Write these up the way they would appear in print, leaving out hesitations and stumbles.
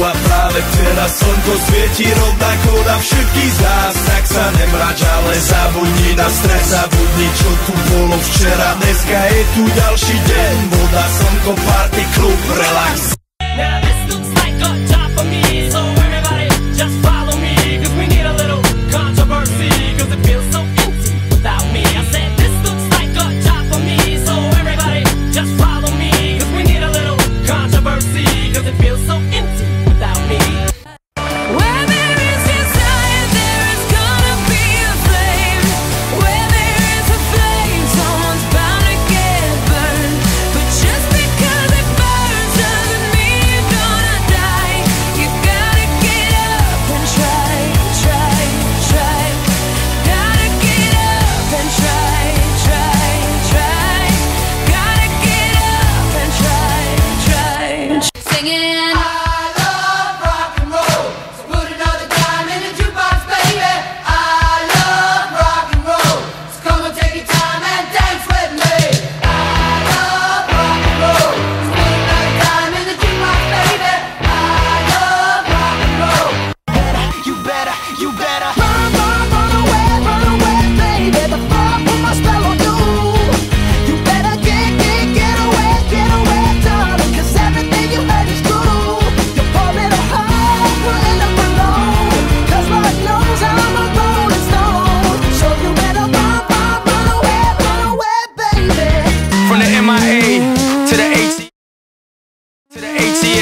a práve teraz slnko svieti rovnako na všetkých z nás. Tak sa nemrač, ale zabudni na stres, zabudni čo tu bolo včera. Dneska je tu ďalší deň, voda, slnko, party, klub, relax. Now this looks like a job for me, so everybody just follow me, cause we need a little controversy, cause it feels so empty without me. I said this looks like a job for me, so everybody just follow me, cause we need a little controversy, cause it feels so empty without me. Where there is desire, there is gonna be a flame. Where there is a flame, someone's bound to get burned. But just because it burns doesn't mean you're gonna die. You gotta get up and try, try, try. Gotta get up and try, try, try. Gotta get up and try, try. Singing.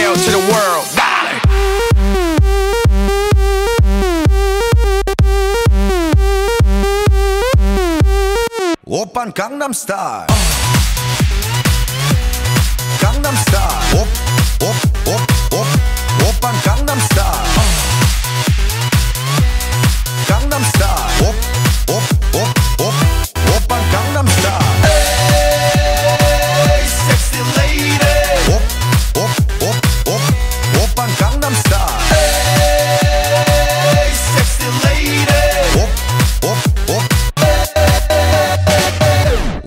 To the world, dale. Open Gangnam Style. Gangnam Style. Open Gangnam Style. Gangnam Style. Open Gangnam Style. Hey, sexy lady. Open Gangnam Style. Hey, sexy lady.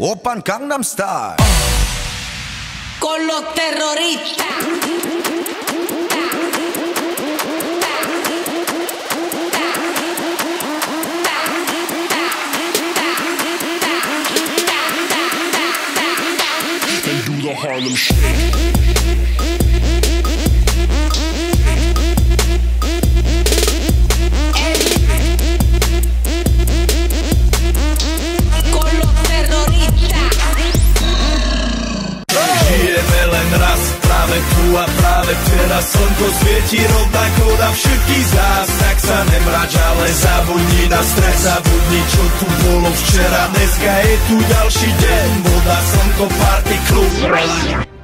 Open Gangnam Style. Con los terroristas. And do the Harlem Shake. Tu a práve teraz slnko svieti rovnako na všetkých z nás. Tak sa nemrač, ale zabudni na stres, zabudni čo tu bolo včera. Dneska je tu ďalší deň, voda, slnko, party, klub, relax.